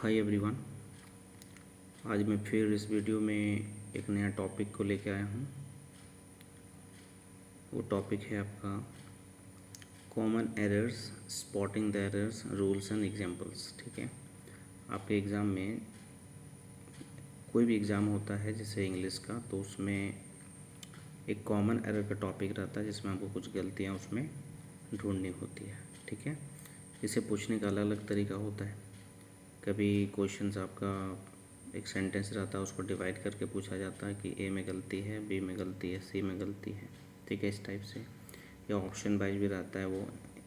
Hi everyone. आज मैं फिर इस वीडियो में एक नया टॉपिक को लेकर आया हूँ। वो टॉपिक है आपका common errors, spotting the errors, rules and examples. ठीक है, आपके एग्ज़ाम में कोई भी एग्ज़ाम होता है जैसे इंग्लिश का, तो उसमें एक कॉमन एरर का टॉपिक रहता है जिसमें आपको कुछ गलतियाँ उसमें ढूंढनी होती है। ठीक है, इसे पूछने का अलग अलग तरीका होता है। कभी क्वेश्चंस आपका एक सेंटेंस रहता है, उसको डिवाइड करके पूछा जाता है कि ए में गलती है, बी में गलती है, सी में गलती है। ठीक है, इस टाइप से। या ऑप्शन वाइज भी रहता है, वो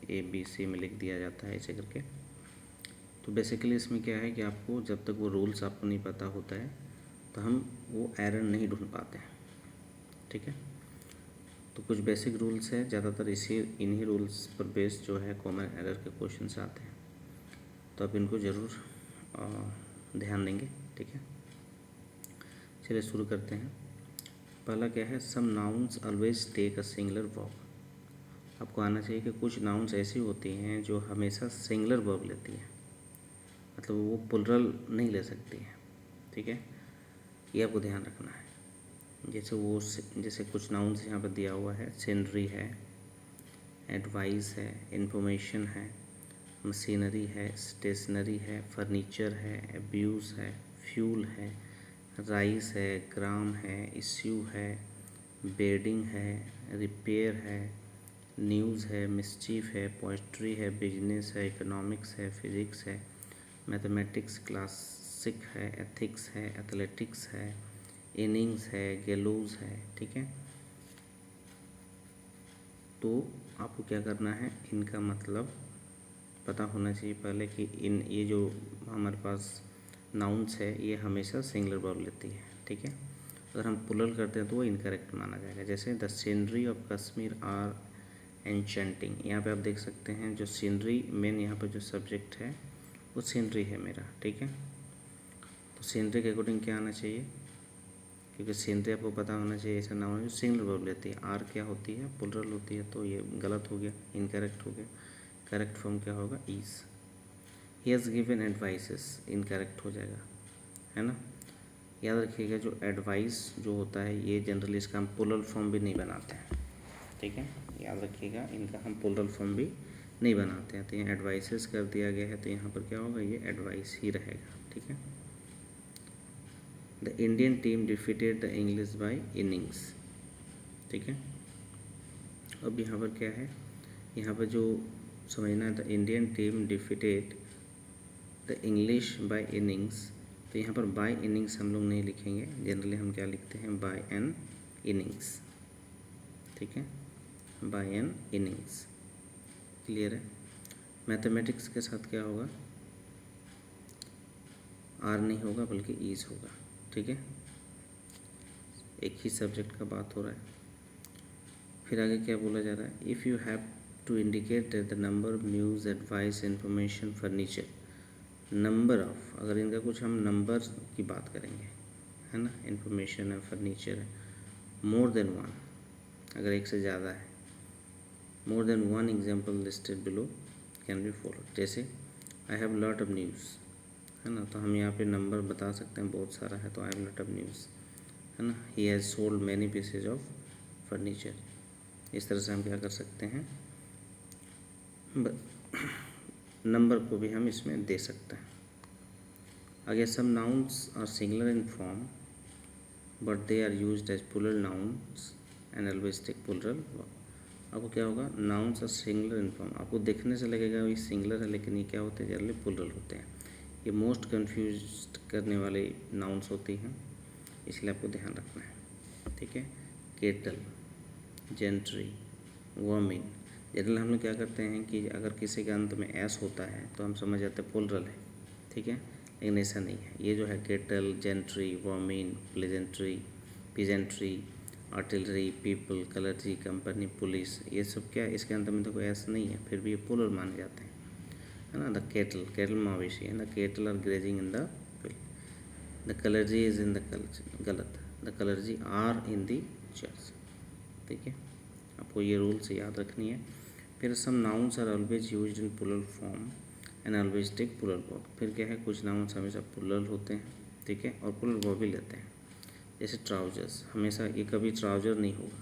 ए बी सी में लिख दिया जाता है ऐसे करके। तो बेसिकली इसमें क्या है कि आपको जब तक वो रूल्स आपको नहीं पता होता है तो हम वो एरर नहीं ढूंढ पाते हैं। ठीक है, तो कुछ बेसिक रूल्स है, ज़्यादातर इन्हीं रूल्स पर बेस्ड जो है कॉमन एरर के क्वेश्चंस आते हैं, तो आप इनको ज़रूर ध्यान देंगे। ठीक है, चलिए शुरू करते हैं। पहला क्या है, some nouns always take a singular verb. आपको आना चाहिए कि कुछ नाउन्स ऐसी होती हैं जो हमेशा सिंगुलर वर्ब लेती हैं, मतलब वो प्लुरल नहीं ले सकती हैं। ठीक है, ये आपको ध्यान रखना है। जैसे कुछ नाउन्स यहाँ पर दिया हुआ है, सीनरी है, एडवाइस है, इंफॉर्मेशन है, मशीनरी है, स्टेशनरी है, फर्नीचर है, अब्यूज़ है, फ्यूल है, राइस है, ग्राम है, इश्यू है, बेडिंग है, रिपेयर है, न्यूज़ है, मिस्चीफ है, पोइट्री है, बिजनेस है, इकोनॉमिक्स है, फिजिक्स है, मैथमेटिक्स, क्लासिक है, एथिक्स है, एथलेटिक्स है, इनिंग्स है, गेलोज है। ठीक है, तो आपको क्या करना है, इनका मतलब पता होना चाहिए पहले कि ये जो हमारे पास नाउन्स है ये हमेशा सिंगुलर वर्ब लेती है। ठीक है, अगर हम प्लुरल करते हैं तो वो इनकरेक्ट माना जाएगा। जैसे the scenery of Kashmir are enchanting, यहाँ पे आप देख सकते हैं जो सीनरी मेन यहाँ पर जो सब्जेक्ट है वो सीनरी है मेरा। ठीक है, तो सीनरी के अकॉर्डिंग क्या आना चाहिए, क्योंकि सीनरी आपको पता होना चाहिए ऐसा नाउन है जो सिंगुलर वर्ब लेती है। आर क्या होती है, प्लुरल होती है, तो ये गलत हो गया, इनकरेक्ट हो गया। करेक्ट फॉर्म क्या होगा, is. He has given advices, incorrect हो जाएगा, है ना। याद रखिएगा जो एडवाइस जो होता है ये जनरली इसका हम प्लुरल फॉर्म भी नहीं बनाते हैं। ठीक है, याद रखिएगा इनका हम प्लुरल फॉर्म भी नहीं बनाते हैं। तो यहाँ एडवाइसेस कर दिया गया है, तो यहाँ पर क्या होगा, ये एडवाइस ही रहेगा। ठीक है, the Indian team defeated the English by innings. ठीक है, अब यहाँ पर क्या है, यहाँ पर जो समझना है, the Indian team defeated the English by innings. तो यहाँ पर बाय इनिंग्स हम लोग नहीं लिखेंगे, जनरली हम क्या लिखते हैं, बाय एन इनिंग्स। ठीक है, बाय एन इनिंग्स। क्लियर है। मैथमेटिक्स के साथ क्या होगा, आर नहीं होगा बल्कि ईज होगा। ठीक है, एक ही सब्जेक्ट का बात हो रहा है। फिर आगे क्या बोला जा रहा है, if you have to indicate that the number, news, advice, information, furniture, number of, अगर इनका कुछ हम नंबर की बात करेंगे, है ना, इंफॉर्मेशन है, फर्नीचर है, मोर देन वन, अगर एक से ज़्यादा है, more than one example listed below can be followed. जैसे I have lot of news, है ना, तो हम यहाँ पे नंबर बता सकते हैं, बहुत सारा है, तो आई हैव लॉट ऑफ न्यूज़, है ना। He has sold many pieces of furniture. इस तरह से हम क्या कर सकते हैं, नंबर को भी हम इसमें दे सकते हैं। आगे some nouns are singular in form but they are used as plural nouns and always take plural verb. आपको क्या होगा, nouns are singular in form, आपको देखने से लगेगा ये सिंगुलर है, लेकिन ये क्या होते हैं, जनरली प्लुरल होते हैं। ये मोस्ट कंफ्यूज करने वाले नाउन्स होती हैं, इसलिए आपको ध्यान रखना है। ठीक है, केटल, जेंट्री, वोमिन। जनरल हम लोग क्या करते हैं कि अगर किसी के अंत में एस होता है तो हम समझ जाते हैं प्लुरल है। ठीक है, लेकिन ऐसा नहीं है। ये जो है cattle, gentry, vermin, pleasantry, peasantry, artillery, people, clergy, company, police, ये सब क्या इसके अंत में तो कोई एस नहीं है, फिर भी ये प्लुरल माने जाते हैं, है ना। द केटल, केटल मवेशी है ना, cattle are grazing in the field. The clergy is in the culture, गलत, the clergy are in the church. ठीक है, आपको ये रूल्स याद रखनी है। फिर some nouns are always used in plural form and always take plural verb. फिर क्या है, कुछ नाउन्स हमेशा प्लूरल होते हैं, ठीक है, और प्लूरल वर्ब भी लेते हैं। जैसे ट्राउजर्स, हमेशा ये कभी ट्राउजर नहीं होगा।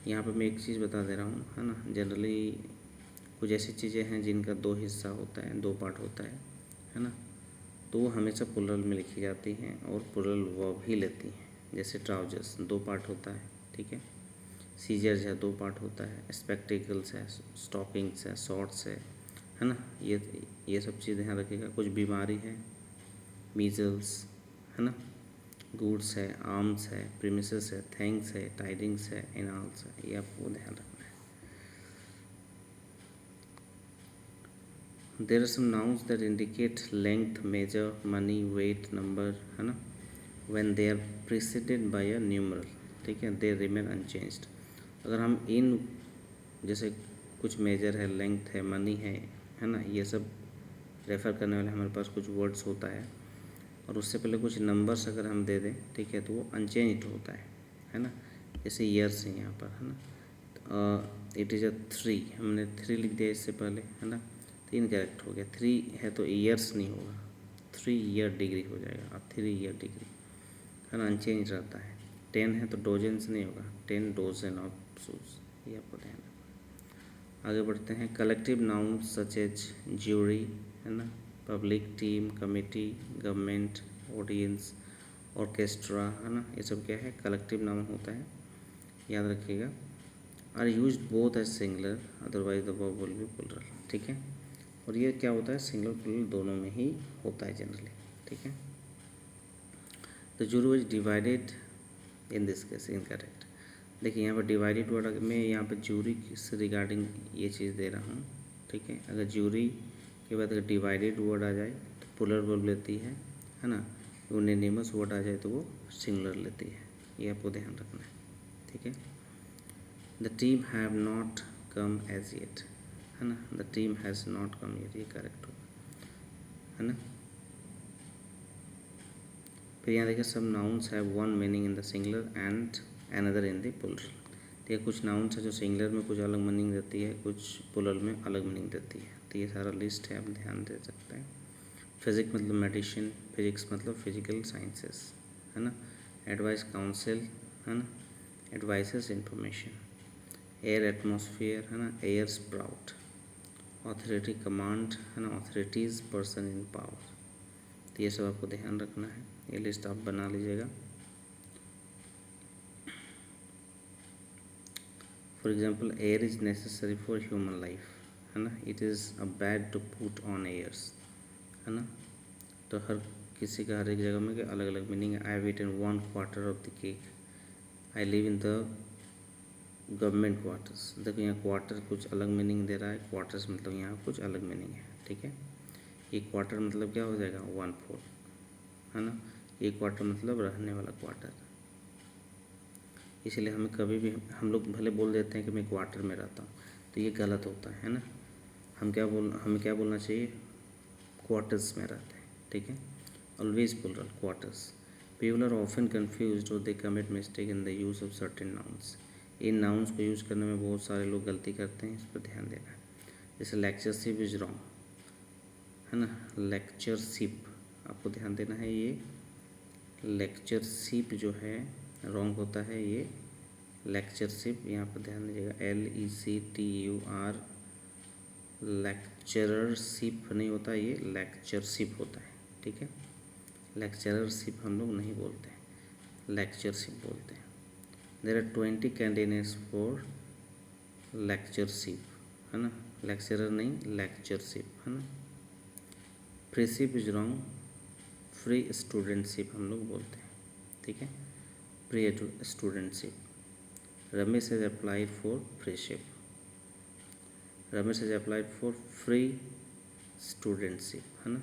यहाँ पे मैं एक चीज़ बता दे रहा हूँ, है ना, जनरली कुछ ऐसी चीज़ें हैं जिनका दो हिस्सा होता है, दो पार्ट होता है ना, तो वो हमेशा प्लूरल में लिखी जाती हैं और प्लूरल वर्ब ही लेती हैं। जैसे ट्राउजर्स दो पार्ट होता है, ठीक है, सीजर्स है दो पार्ट होता है, स्पेक्टिकल्स है, स्टॉकिंग्स है, शॉर्ट्स है ना, ये सब चीज़ ध्यान रखिएगा। कुछ बीमारी है, मीजल्स, है ना, गुड्स है, आर्म्स है, प्रीमिसेस है, थैंक्स है, टाइडिंग्स है, इनाल्स है, ये आपको ध्यान रखना है। There are some nouns that indicate length, measure, money, weight, number, है ना, when they are preceded by a numeral, ठीक है, दे रिमेन अनचेंज्ड। अगर हम इन, जैसे कुछ मेजर है, लेंथ है, मनी है ना, ये सब रेफ़र करने वाले हमारे पास कुछ वर्ड्स होता है, और उससे पहले कुछ नंबर्स अगर हम दे दें, ठीक है, तो वो अनचेंज्ड होता है ना। जैसे ईयर्स है यहाँ पर, है ना, इट इज़ अ 3, हमने 3 लिख दिया इससे पहले, है ना, तो इनकरेक्ट हो गया। 3 है तो ईयर्स नहीं होगा, 3 ईयर डिग्री हो जाएगा, अब 3 ईयर डिग्री, है ना, अनचेंज रहता है। 10 है तो डोजेंस नहीं होगा, 10 डोजन ऑफ शूज़, ये आपको ध्यान रखना। आगे बढ़ते हैं। Collective noun such as jury, है ना, public, team, committee, government, audience, orchestra, है ना, ये सब क्या है, कलेक्टिव नाउन होता है, याद रखिएगा। Are used both as singular, otherwise the verb will be plural, ठीक है, और ये क्या होता है, सिंगुलर प्लूरल दोनों में ही होता है जनरली, ठीक है। द जुरी was divided in this case, incorrect. देखिए यहाँ पर डिवाइडेड वर्ड, मैं यहाँ पर ज्यूरी से रिगार्डिंग ये चीज़ दे रहा हूँ, ठीक है। अगर ज्यूरी के बाद अगर डिवाइडेड वर्ड आ जाए तो प्लूरल वर्ब लेती है ना, यूनानिमस वर्ड आ जाए तो वो सिंगुलर लेती है, ये आपको ध्यान रखना है, ठीक है। The team have not come as yet, है ना, the team has not come yet, ये करेक्ट होगा, है ना। फिर यहाँ देखिए, some nouns have one meaning in the singular and another in the plural. देखिए कुछ नाउन्स है जो सिंगुलर में कुछ अलग मीनिंग देती है, कुछ प्लूरल में अलग मीनिंग देती है, तो ये सारा लिस्ट है, आप ध्यान दे सकते हैं। फिजिक मतलब मेडिसिन, फिजिक्स मतलब फिजिकल साइंसेस, है ना। एडवाइस काउंसिल, है ना, एडवाइसेस इंफॉर्मेशन। एयर एटमॉस्फेयर, है ना, एयर स्प्राउट। ऑथोरिटी कमांड, है ना, ऑथोरिटीज़ पर्सन इन पावर, तो ये सब आपको ध्यान रखना है, ये लिस्ट आप बना लीजिएगा। For example, air is necessary for human life, है ना, it is a bad to put on airs, है ना, तो हर किसी का हर एक जगह में अलग अलग मीनिंग है। I wait in 1/4 of the cake, I live in the government quarters. देखो यहाँ क्वार्टर कुछ अलग मीनिंग दे रहा है, क्वार्टर्स मतलब यहाँ कुछ अलग मीनिंग है, ठीक है। ये क्वार्टर मतलब क्या हो जाएगा, 1/4, है ना, ये क्वार्टर मतलब रहने वाला क्वार्टर। इसलिए हमें कभी भी, हम लोग भले बोल देते हैं कि मैं क्वार्टर में रहता हूँ, तो ये गलत होता है ना। हमें क्या बोलना चाहिए, क्वार्टर्स में रहते हैं, ठीक है। Always plural, quarters. People are often confused और they commit mistake in the use of certain nouns. इन नाउन्स को यूज़ करने में बहुत सारे लोग गलती करते हैं, इस पर ध्यान देना है। जैसे लेक्चरशिप इज रॉन्ग, है ना, लेक्चरशिप आपको ध्यान देना है, ये लेक्चरशिप जो है रॉन्ग होता है, ये लेक्चरशिप यहाँ पर ध्यान दीजिएगा, LECTUR, लेक्चररशिप नहीं होता, ये लेक्चरशिप होता है, ठीक है। लेक्चररशिप हम लोग नहीं बोलते हैं, लेक्चरशिप बोलते हैं। There are 20 candidates for lectureship, है ना, लेक्चरर नहीं, लेक्चरशिप, है ना। Freeship is wrong, free studentship हम लोग बोलते हैं, ठीक है, free studentship. Ramesh has applied for freeship, Ramesh has applied for free studentship, है ना।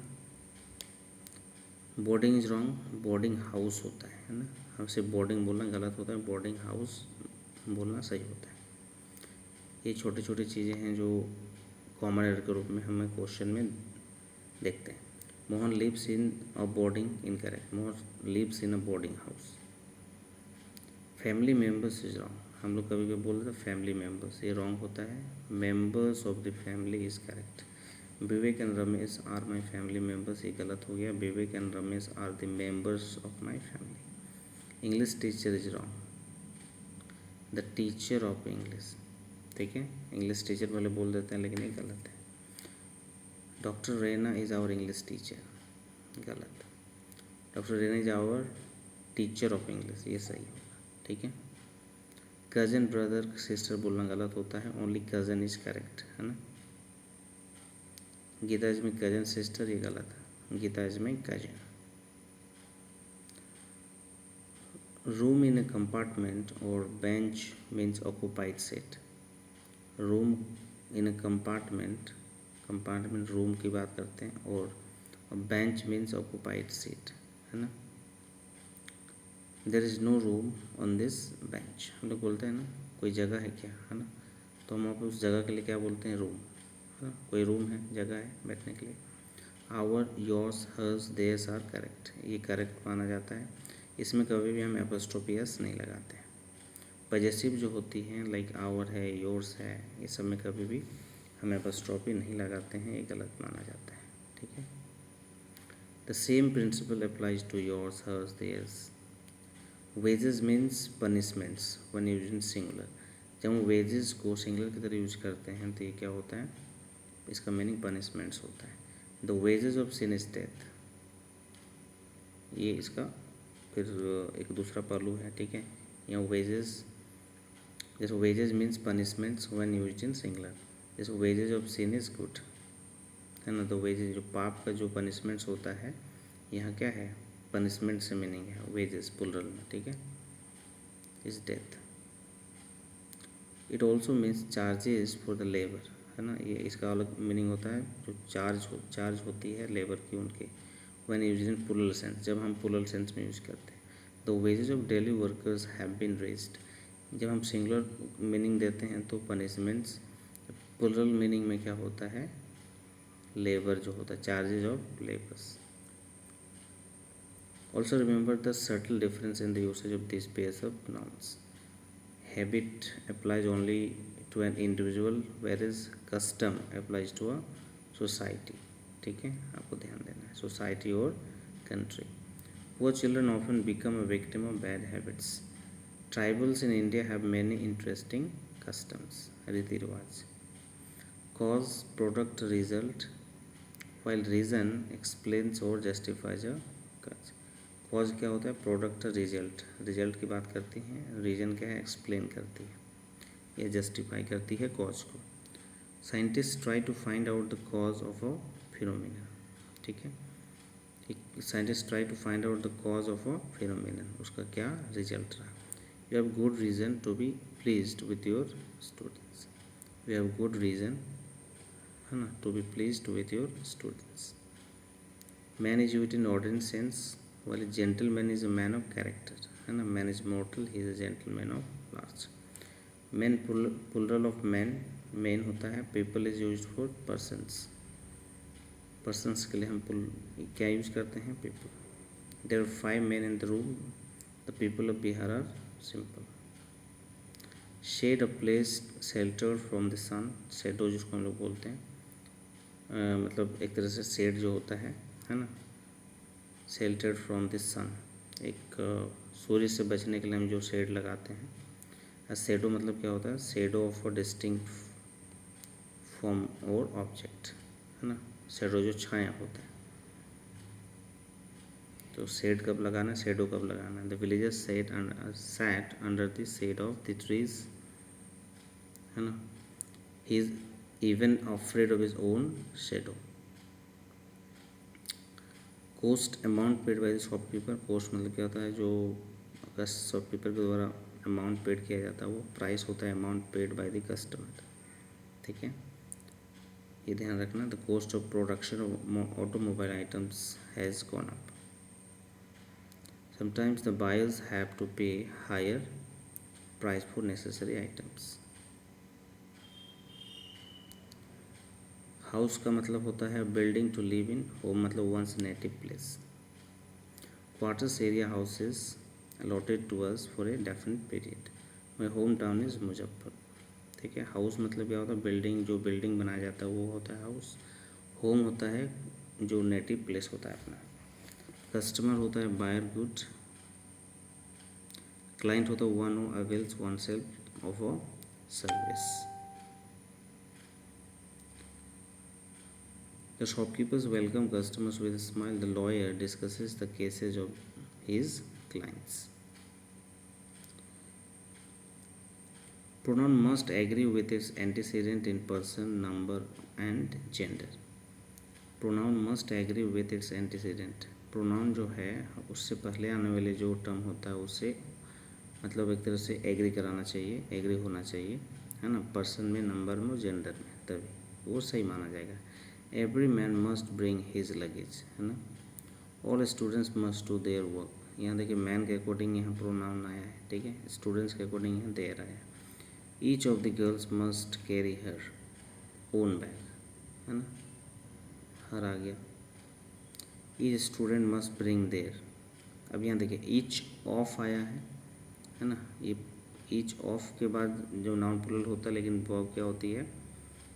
Boarding is wrong, boarding house होता है ना, हमसे बोर्डिंग बोलना गलत होता है, बोर्डिंग हाउस बोलना सही होता है। ये छोटी छोटी चीज़ें हैं जो कॉमन एरर के रूप में हमें क्वेश्चन में देखते हैं। Mohan lives in a boarding, incorrect, Mohan lives in a boarding house. Family members is wrong, हम लोग कभी कभी बोल रहे थे फैमिली मेम्बर्स, ये रॉन्ग होता है, members of the family is correct. Vivek and Ramesh are my family members, ये गलत हो गया। Vivek and Ramesh are the members of my family. English teacher is wrong, the teacher of English, ठीक है। इंग्लिश टीचर वाले बोल देते हैं लेकिन ये गलत है। Doctor Rena is our English teacher, गलत। Doctor Rena is our teacher of English, ये सही होगा, ठीक है। कज़न ब्रदर सिस्टर बोलना गलत होता है, ओनली कज़न इज करेक्ट, है ना। Geeta is my cousin sister, ये गलत है, Geeta is my cousin. Room in a compartment और bench means occupied seat. Room in a compartment, compartment room की बात करते हैं, और बेंच मीन्स ऑक्यूपाइड सीट, है ना। There is no room on this bench, हम लोग बोलते हैं ना कोई जगह है क्या, है ना, तो हम आप उस जगह के लिए क्या बोलते हैं, रूम, है ना। कोई रूम है, जगह है बैठने के लिए। Our, yours, hers, theirs are correct, ये करेक्ट माना जाता है। इसमें कभी भी हम एपोस्ट्रोफी एस नहीं लगाते हैं। पजेसिव जो होती हैं लाइक आवर है, योर्स है, ये सब में कभी भी हम एपोस्ट्रोफी नहीं लगाते हैं, ये गलत माना जाता है, ठीक है। The same principle applies to yours, hers, theirs. Wages means punishments one use in singular. जब हम वेजेस को सिंगुलर की तरह यूज करते हैं तो ये क्या होता है, इसका मीनिंग पनिशमेंट्स होता है। The wages of sin is death, ये इसका फिर एक दूसरा पहलू है, ठीक है। यहाँ वेजेस, जैसे wages means punishments one use in singular, जैसे wages of sin is good, है ना। तो वेजेस जो पाप का जो पनिशमेंट्स होता है, यहाँ क्या है, पनिशमेंट से मीनिंग है वेजेस प्लुरल में, ठीक है, is death. It also means charges for the labour, है ना, ये इसका अलग मीनिंग होता है, जो चार्ज होती है लेबर की उनके। When used in plural sense, जब हम प्लुरल सेंस में यूज करते हैं। The wages of daily workers have been raised, जब हम सिंगुलर मीनिंग देते हैं तो पनिशमेंट्स, प्लुरल मीनिंग में क्या होता है, लेबर जो होता है, charges of labours. Also remember the subtle difference in the usage of these pairs of nouns. Habit applies only to an individual, whereas custom applies to a society. ठीक है, आपको ध्यान देना है, सोसाइटी और country. Poor children often become a victim of bad habits. Tribals in India have many interesting customs, रीति रिवाज। Cause, product, result, while reason explains or justifies a cause. Cause क्या होता है, प्रोडक्ट, रिजल्ट, रिजल्ट की बात करती हैं, reason क्या है, एक्सप्लेन करती है, ये जस्टिफाई करती है कॉज को। Scientist try to find out the cause of a phenomena, ठीक है। Scientist try to find out the cause of a phenomena, उसका क्या रिजल्ट रहा। You have good reason to be pleased with your students, you have good reason, है ना, to be pleased with your students. Man is used in ordinary sense, वाले gentleman is a man of character, है ना। Man is मॉर्टल, he is a gentleman of large. Man plural of man, man होता है। People is used for persons, persons के लिए हम क्या use करते हैं, people. There are 5 men in the room, the people of Bihar are simple. Shade a place shelter from the sun, shadow जिसको हम लोग बोलते हैं, मतलब एक तरह से शेड जो होता है ना, शेल्टर्ड फ्रॉम द सन, एक सूर्य से बचने के लिए हम जो शेड लगाते हैं। शेडो मतलब क्या होता है, shadow of a distinct form और ऑब्जेक्ट, है ना। शेडो जो छाया होता है, तो शेड कब लगाना, शेडो कब लगाना। The villagers sat under the shade of the trees, है ना। He is even afraid of his own shadow. Cost, amount paid by the shopkeeper, cost मतलब क्या होता है, जो अगर शॉपकीपर के द्वारा अमाउंट पेड किया जाता है वो प्राइस होता है amount paid by the customer, ठीक है, ये ध्यान रखना। The cost of production of automobile items has gone up, sometimes the buyers have to pay higher price for necessary items. House का मतलब होता है building to live in, home मतलब one's native place. Quarters area houses allotted to us for a definite period, my home town is Muzaffarpur, ठीक है। House मतलब क्या होता है, बिल्डिंग, जो बिल्डिंग बनाया जाता है वो होता है हाउस। होम होता है जो नेटिव प्लेस होता है अपना, कस्टमर होता है बायर गुड, क्लाइंट होता है one who avails one self of a service. The shopkeepers welcome customers with a smile. The lawyer discusses the cases of his clients. Pronoun must agree with its antecedent in person, number, and gender. Pronoun must agree with its antecedent. Pronoun जो है उससे पहले आने वाले जो term होता है उससे मतलब एक तरह से एग्री कराना चाहिए, एग्री होना चाहिए, है ना, पर्सन में, नंबर में, जेंडर में, तभी वो सही माना जाएगा। Every man must bring his luggage, है ना। All students must do their work. यहाँ देखिए मैन के अकॉर्डिंग यहाँ प्रोनाउन आया है, ठीक है, स्टूडेंट्स के अकॉर्डिंग यहाँ देयर आया है। Each of the girls must carry her own bag, है ना, हर आ गया। Each student must bring their. अब यहाँ देखिए ईच ऑफ आया है ना, ये ईच ऑफ के बाद जो नाउन प्लूरल होता है लेकिन वर्ब क्या होती है,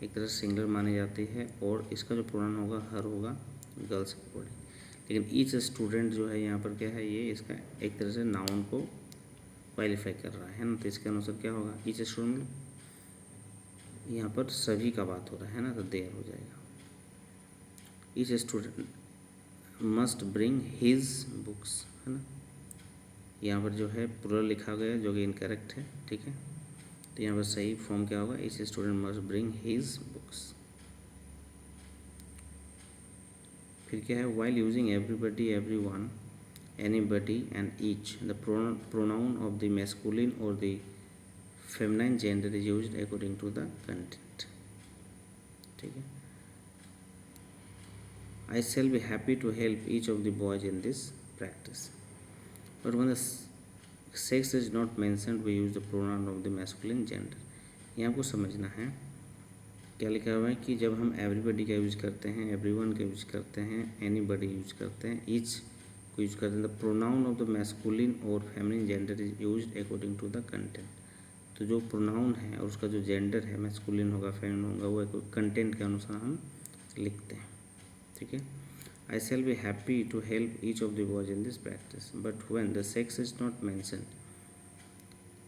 एक तरह से सिंगुलर मानी जाती है, और इसका जो प्रोनाउन होगा हर होगा गर्ल्स के अकॉर्डिंग। लेकिन ईच स्टूडेंट जो है यहाँ पर क्या है, ये इसका एक तरह से नाउन को क्वालिफाई कर रहा है ना, तो इसके अनुसार क्या होगा, ईच स्टूडेंट यहाँ पर सभी का बात हो रहा है ना, तो देयर हो जाएगा। Each student must bring his books, है ना, यहाँ पर जो है प्लूरल लिखा गया जो कि इनकरेक्ट है, ठीक है, तो यहाँ पर सही फॉर्म क्या होगा, each student must bring his books. फिर क्या है, while using everybody, everyone, anybody and each, the pronoun of the masculine और the feminine gender is used according to the content, ठीक है। I shall be happy to help each of the boys in this practice. But when the sex is not mentioned, we use the pronoun of the masculine gender. ये आपको समझना है, क्या लिखा हुआ है कि जब हम एवरीबडी का यूज करते हैं, एवरीवन का यूज करते हैं, एनीबडी यूज करते हैं, ईच को यूज करते हैं, the pronoun of the masculine और feminine gender is used according to the content. तो जो प्रोनाउन है और उसका जो जेंडर है, मैस्कुलिन होगा, फेमिनिन होगा, वो कंटेंट के अनुसार हम लिखते हैं, ठीक है। I shall be happy to help each of the boys in this practice, but when the sex is not mentioned,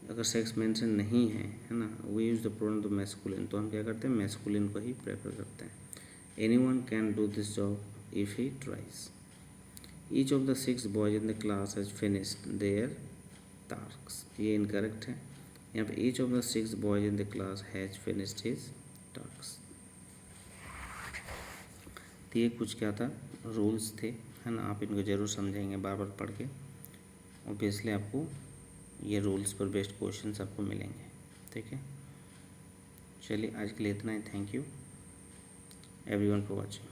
अगर सेक्स मेंशन नहीं है ना, we use the pronoun of masculine, तो हम क्या करते हैं, मैस्कुलिन को ही प्रेफर करते हैं। Anyone can do this job if he tries. Each of the 6 boys in the class has finished their tasks. ये इनकरेक्ट है, यहाँ पे each of the 6 boys in the class has finished his tasks। तो ये कुछ क्या था, rules थे, है ना, आप इनको ज़रूर समझेंगे बार बार पढ़ के, ऑब्वियसली आपको ये रूल्स पर बेस्ड क्वेश्चंस आपको मिलेंगे, ठीक है। चलिए आज के लिए इतना ही, thank you everyone for watching.